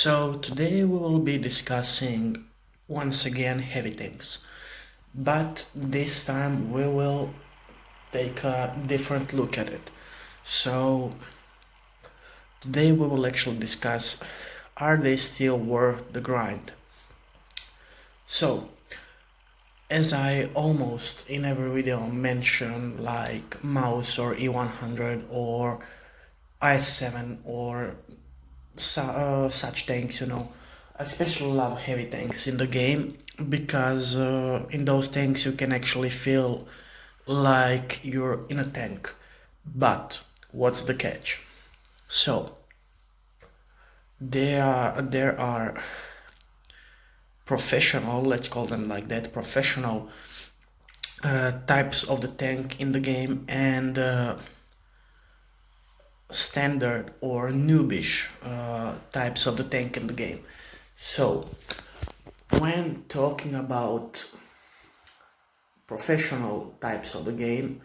So today we will be discussing once again heavy things, but this time we will take a different look at it. So today we will actually discuss, are they still worth the grind? So as I almost in every video mention like mouse or E100 or i7 or such tanks, I especially love heavy tanks in the game because in those tanks you can actually feel like you're in a tank. But what's the catch? So there are professional, let's call them like that, professional types of the tank in the game, and standard or noobish types of the tank in the game. So when talking about professional types of the game,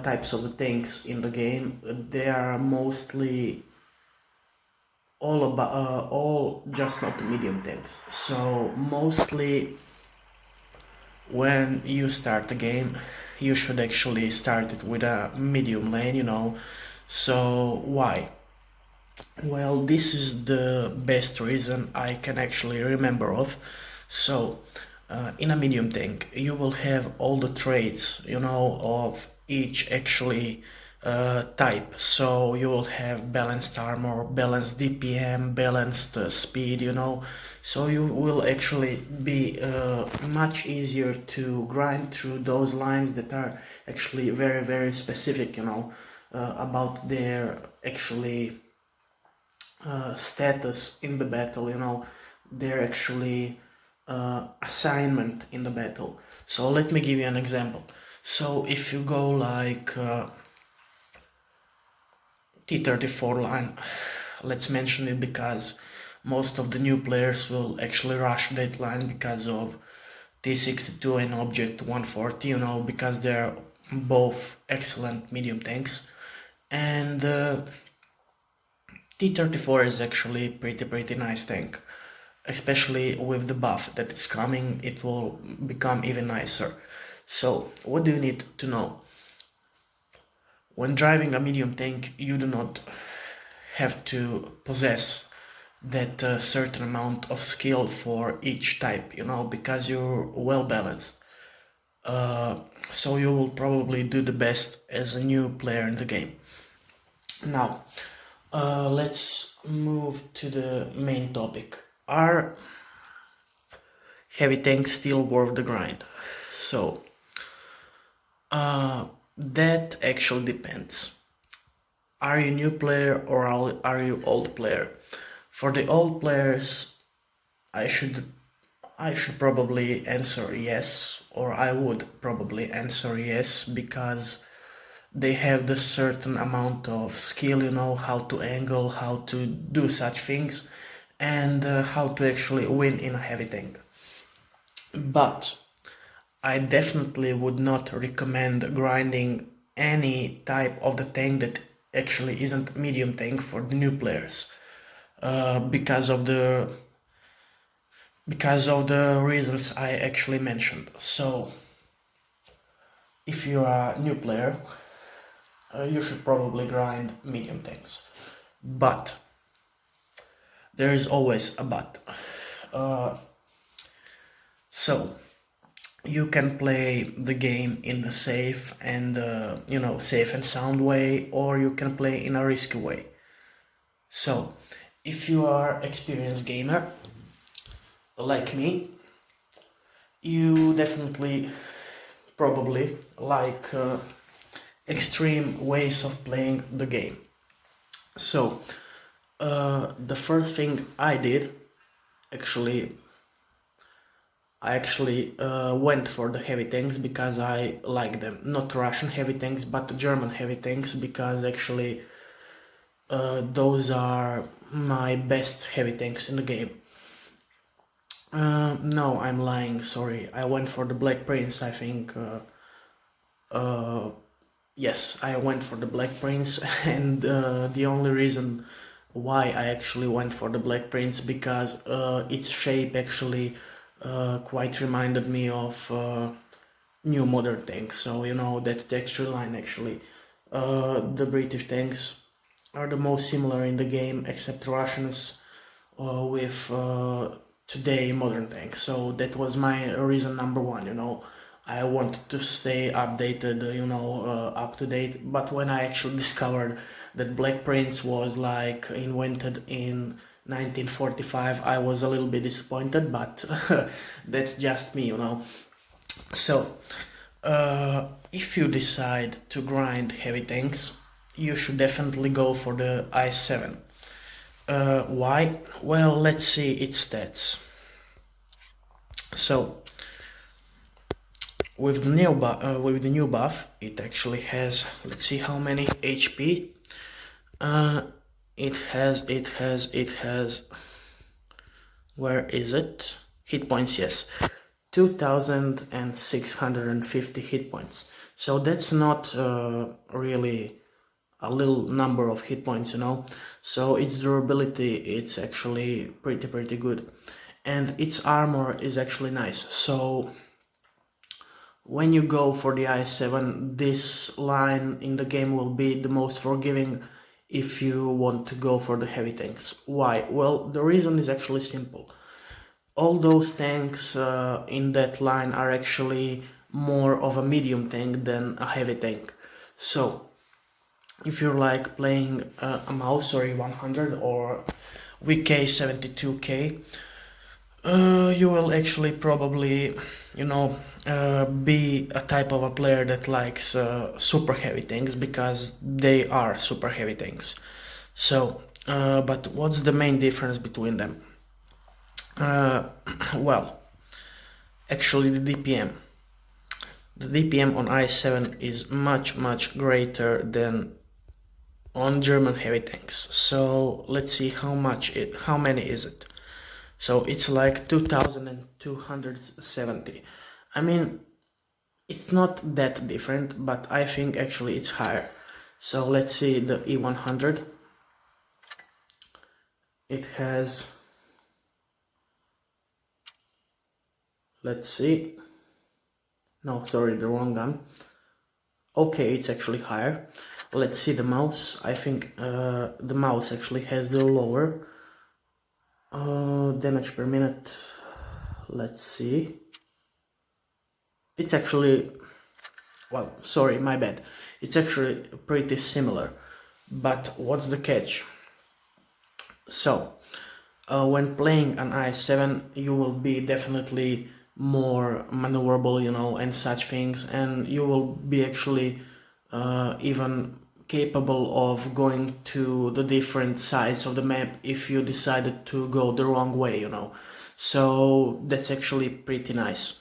types of the tanks in the game, they are mostly all just not medium tanks. So mostly when you start the game, you should actually start it with a medium lane. So why? Well, this is the best reason I can actually remember of. So, in a medium tank, you will have all the traits, of each actually type. So you will have balanced armor, balanced DPM, balanced speed. So you will actually be much easier to grind through those lines that are actually very, very specific, about their actually status in the battle, their actually assignment in the battle. So let me give you an example. So if you go like T34 line, let's mention it because most of the new players will actually rush that line because of T62 and Object 140, because they're both excellent medium tanks. And T34 is actually pretty nice tank, especially with the buff that is coming. It will become even nicer. So what do you need to know? When driving a medium tank, you do not have to possess that certain amount of skill for each type, because you're well balanced. So you will probably do the best as a new player in the game. Now, let's move to the main topic. Are heavy tanks still worth the grind? So, that actually depends. Are you new player or are you old player? For the old players, I should probably answer yes, or I would probably answer yes, because they have the certain amount of skill, how to angle, how to do such things, and how to actually win in a heavy tank. But I definitely would not recommend grinding any type of the tank that actually isn't medium tank for the new players, because of the reasons I actually mentioned. So if you're a new player, you should probably grind medium tanks. But there is always a but. So you can play the game in the safe and safe and sound way, or you can play in a risky way. So if you are experienced gamer like me, you definitely probably like extreme ways of playing the game. So the first thing I did, I actually went for the heavy tanks because I like them. Not Russian heavy tanks, but German heavy tanks, because actually those are my best heavy tanks in the game. No, I'm lying, sorry. I went for the Black Prince, I think. Yes, I went for the Black Prince, and the only reason why I actually went for the Black Prince, because its shape actually quite reminded me of new modern tanks. So you know that texture line actually. The British tanks are the most similar in the game, except Russians with today modern tanks. So that was my reason number one. You know, I wanted to stay updated. You know, up to date. But when I actually discovered that Black Prince was like invented in 1945, I was a little bit disappointed. But that's just me. You know. So, if you decide to grind heavy tanks, you should definitely go for the i7. Why? Well, let's see its stats. So, with the new buff, it actually has. Let's see how many HP. It has. Where is it? Hit points. Yes, 2,650 hit points. So that's not really a little number of hit points, you know. So its durability, it's actually pretty good, and its armor is actually nice. So when you go for the i7, this line in the game will be the most forgiving if you want to go for the heavy tanks. Why? Well, the reason is actually simple. All those tanks in that line are actually more of a medium tank than a heavy tank. So if you're like playing a mouse or E100 or VK72K, you will actually probably, you know, be a type of a player that likes super heavy tanks, because they are super heavy tanks. So, but what's the main difference between them? Well, actually the DPM. The DPM on i7 is much greater than on German heavy tanks. So let's see how many is it. So it's like 2270. I mean, it's not that different, but I think actually it's higher. So let's see the E100. It has, let's see, no, sorry, the wrong gun. Okay, it's actually higher. Let's see the mouse. I think the mouse actually has the lower damage per minute. Let's see. It's actually, well, sorry, my bad. It's actually pretty similar. But what's the catch? So, when playing an i7, you will be definitely more maneuverable, you know, and such things, and you will be actually even capable of going to the different sides of the map if you decided to go the wrong way, you know. So that's actually pretty nice.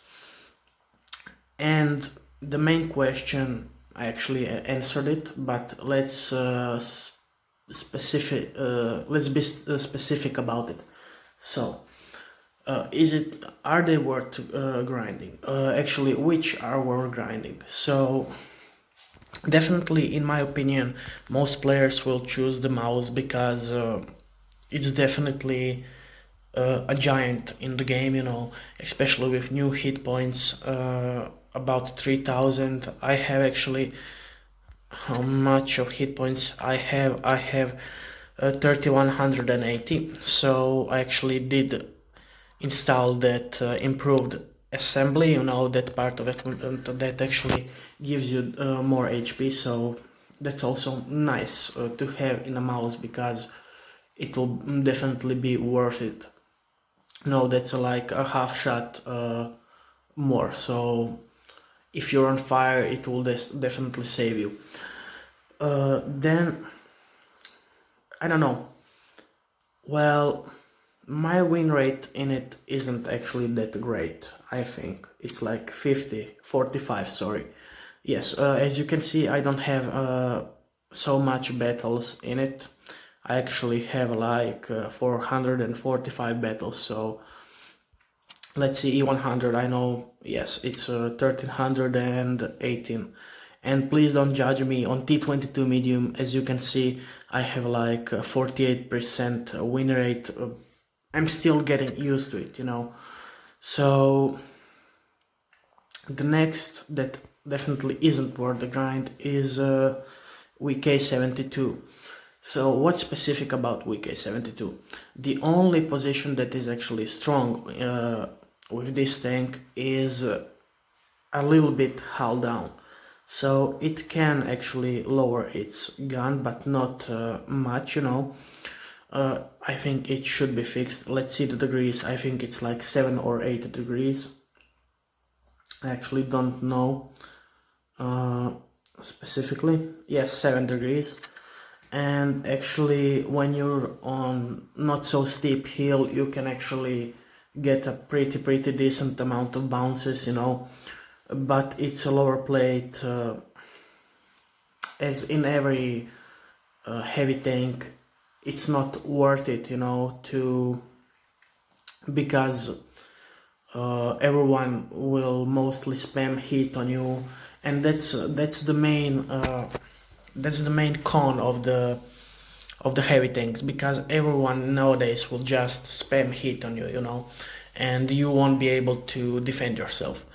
And the main question, I actually answered it, but let's be specific about it. So, are they worth grinding? Actually, which are worth grinding? So, definitely, in my opinion, most players will choose the mouse, because it's definitely a giant in the game, you know, especially with new hit points, about 3000. I have actually, how much of hit points I have? I have 3180. So I actually did install that improved assembly, you know, that part of it that actually gives you more HP. So that's also nice to have in a mouse, because it will definitely be worth it. No, that's like a half shot more. So if you're on fire, it will definitely save you. Then, I don't know. Well, my win rate in it isn't actually that great. I think it's like 45, sorry. Yes, as you can see, I don't have so much battles in it. I actually have like 445 battles, so let's see, E100, I know, yes, it's 1318, And please don't judge me on T22 medium. As you can see, I have like a 48% win rate. I'm still getting used to it, you know. So the next that definitely isn't worth the grind is VK72. So what's specific about VK72? The only position that is actually strong with this tank is a little bit hull down. So it can actually lower its gun, but not much, you know. I think it should be fixed. Let's see the degrees. I think it's like 7 or 8 degrees. I actually don't know specifically. Yes, 7 degrees. And actually, when you're on not so steep hill, you can actually get a pretty decent amount of bounces, you know. But it's a lower plate, as in every heavy tank. It's not worth it, you know, because everyone will mostly spam heat on you, and that's the main con of the heavy tanks, because everyone nowadays will just spam heat on you, you know, and you won't be able to defend yourself.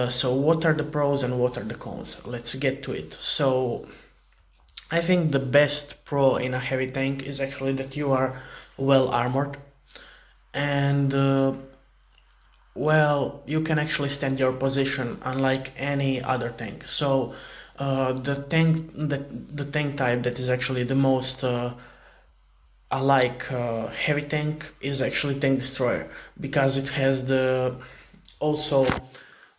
So what are the pros and what are the cons? Let's get to it. So I think the best pro in a heavy tank is actually that you are well armored, and well, you can actually stand your position unlike any other tank. So the tank type that is actually the most alike heavy tank is actually tank destroyer, because it has the also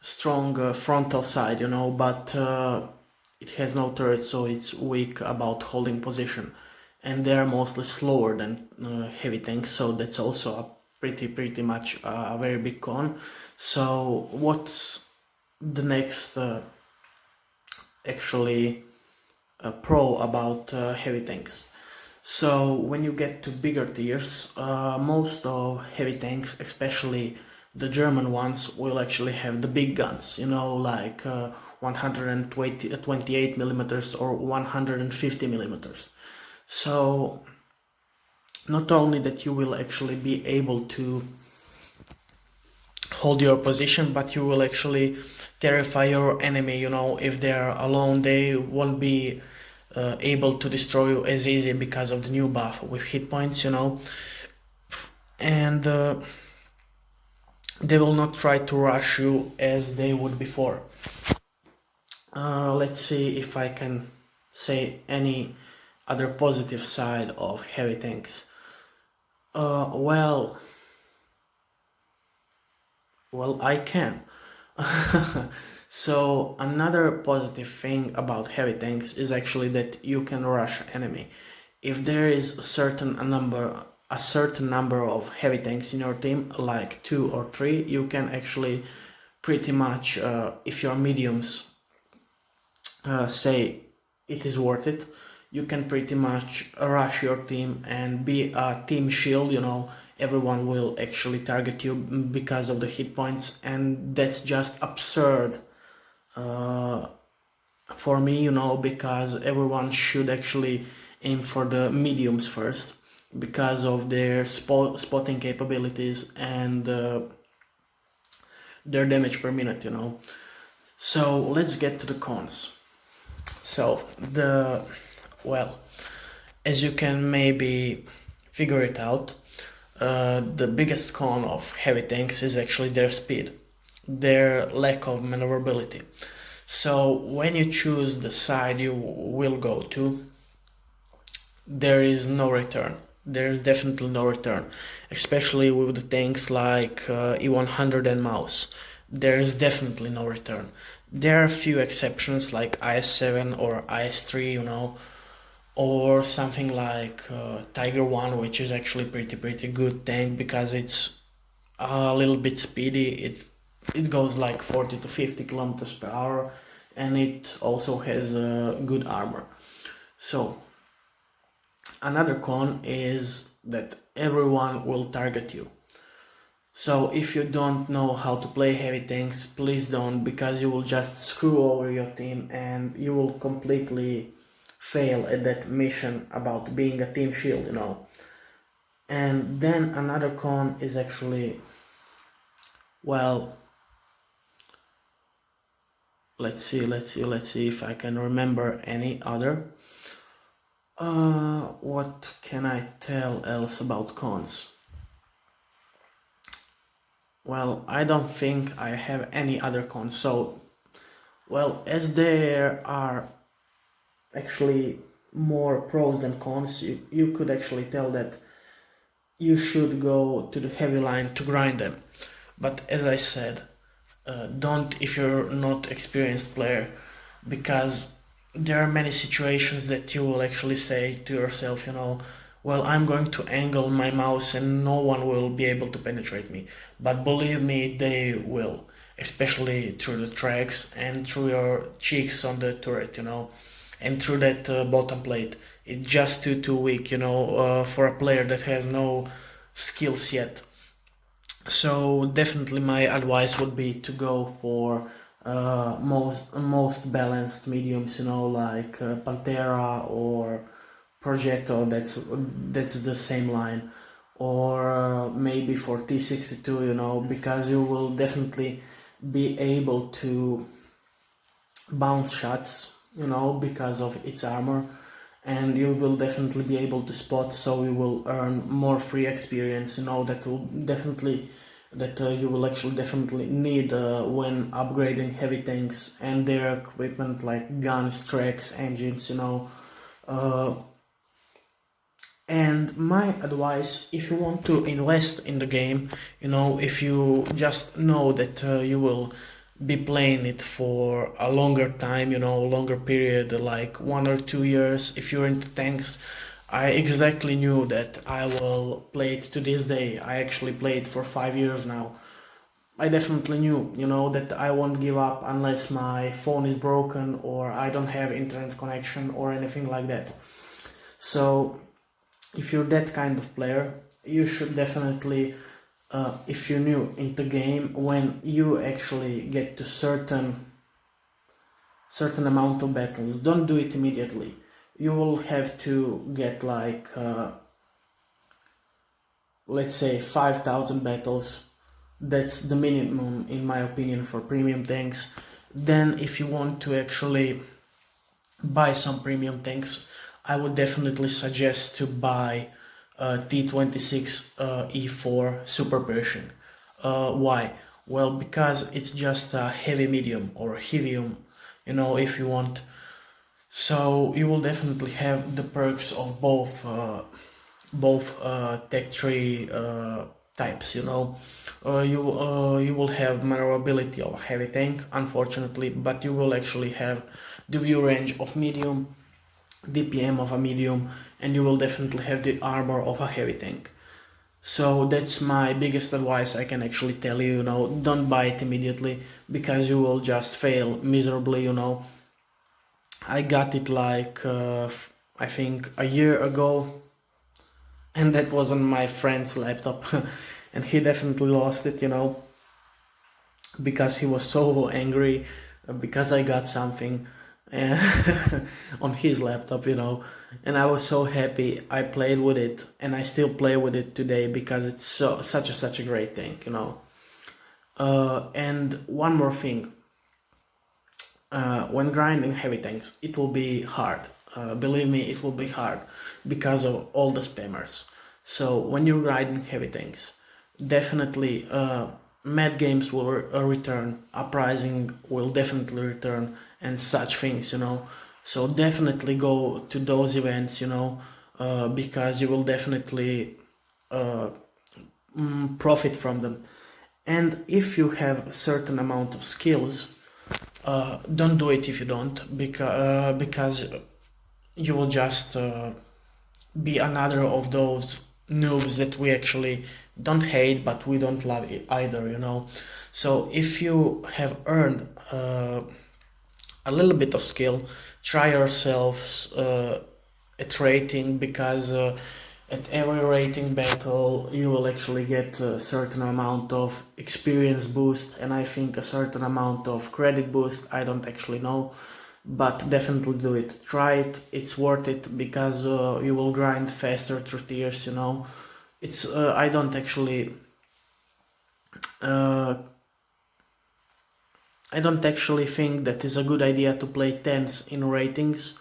strong frontal side, you know, but it has no turret, so it's weak about holding position, and they're mostly slower than heavy tanks, so that's also a pretty much a very big con. So what's the next actually pro about heavy tanks? So when you get to bigger tiers, most of heavy tanks, especially the German ones, will actually have the big guns, you know, like 128 millimeters or 150 millimeters. So not only that you will actually be able to hold your position, but you will actually terrify your enemy, you know. If they are alone, they won't be able to destroy you as easy because of the new buff with hit points, you know. And they will not try to rush you as they would before. Let's see if I can say any other positive side of heavy tanks. Well, I can. So another positive thing about heavy tanks is actually that you can rush enemy. If there is a certain number of heavy tanks in your team, like 2 or 3, you can actually pretty much, if your mediums say it is worth it, you can pretty much rush your team and be a team shield, you know. Everyone will actually target you because of the hit points, and that's just absurd for me, you know, because everyone should actually aim for the mediums first because of their spotting capabilities and their damage per minute, you know. So let's get to the cons. So as you can maybe figure it out, the biggest con of heavy tanks is actually their speed, their lack of maneuverability. So when you choose the side you will go to, there is no return. There is definitely no return, especially with the tanks like E100 and Mouse. There is definitely no return. There are a few exceptions like IS-7 or IS-3, you know, or something like Tiger 1, which is actually pretty good tank because it's a little bit speedy. It goes like 40 to 50 kilometers per hour, and it also has good armor. So another con is that everyone will target you. So if you don't know how to play heavy tanks, please don't, because you will just screw over your team and you will completely fail at that mission about being a team shield, you know. And then another con is actually, well, let's see if I can remember any other. What can I tell else about cons? Well, I don't think I have any other cons. So, well, as there are actually more pros than cons, you could actually tell that you should go to the heavy line to grind them. But as I said, don't if you're not experienced player, because there are many situations that you will actually say to yourself, you know, well, I'm going to angle my mouse and no one will be able to penetrate me. But believe me, they will, especially through the tracks and through your cheeks on the turret, you know, and through that bottom plate. It's just too weak, you know, for a player that has no skills yet. So definitely my advice would be to go for most balanced mediums, you know, like Pantera or Projecto. That's the same line, or maybe for T62, you know, because you will definitely be able to bounce shots, you know, because of its armor, and you will definitely be able to spot, so you will earn more free experience, you know, that will definitely you will actually definitely need when upgrading heavy tanks and their equipment like guns, tracks, engines, you know. And my advice, if you want to invest in the game, you know, if you just know that you will be playing it for a longer time, you know, longer period, like 1 or 2 years, if you're into tanks, I exactly knew that I will play it to this day. I actually played for 5 years now. I definitely knew, you know, that I won't give up unless my phone is broken or I don't have internet connection or anything like that. So if you're that kind of player, you should definitely, if you're new in the game, when you actually get to certain amount of battles, don't do it immediately. You will have to get like, let's say 5,000 battles. That's the minimum in my opinion for premium tanks. Then if you want to actually buy some premium tanks, I would definitely suggest to buy T26 E4 Super Pershing. Why? Well, because it's just a heavy medium or heavium, you know, if you want. So you will definitely have the perks of both tech tree types, you know. You will have maneuverability of a heavy tank, unfortunately, but you will actually have the view range of medium, DPM of a medium, and you will definitely have the armor of a heavy tank. So that's my biggest advice I can actually tell you, you know, don't buy it immediately, because you will just fail miserably, you know. I got it like, I think a year ago, and that was on my friend's laptop, and he definitely lost it, you know, because he was so angry because I got something on his laptop, you know, and I was so happy. I played with it, and I still play with it today because it's such a great thing, you know. And one more thing, when grinding heavy tanks, it will be hard. Believe me, it will be hard because of all the spammers. So when you're grinding heavy tanks, definitely mad games will return, uprising will definitely return, and such things, you know. So definitely go to those events, you know, because you will definitely profit from them. And if you have a certain amount of skills, don't do it if you don't, because you will just be another of those noobs that we actually don't hate, but we don't love it either, you know. So if you have earned a little bit of skill, try yourselves at rating, because At every rating battle you will actually get a certain amount of experience boost, and I think a certain amount of credit boost. I don't actually know, but definitely do it. Try it, it's worth it, because you will grind faster through tiers, you know. It's I don't actually think that is a good idea to play 10s in ratings,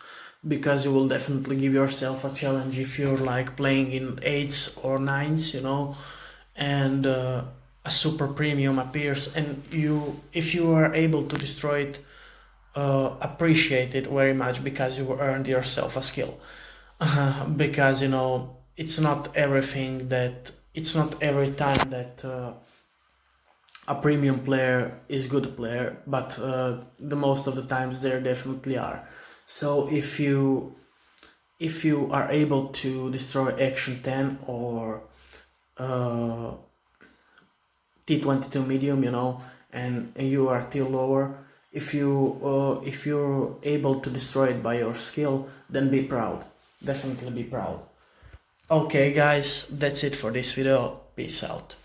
because you will definitely give yourself a challenge if you're like playing in 8s or 9s, you know, and a super premium appears, and if you are able to destroy it, appreciate it very much, because you earned yourself a skill. Because, you know, it's not every time that a premium player is good player, but the most of the times there definitely are. So if you are able to destroy Action 10 or T22 medium, you know, and you are T lower, if you're able to destroy it by your skill, then be proud. Definitely be proud. Okay guys, that's it for this video. Peace out.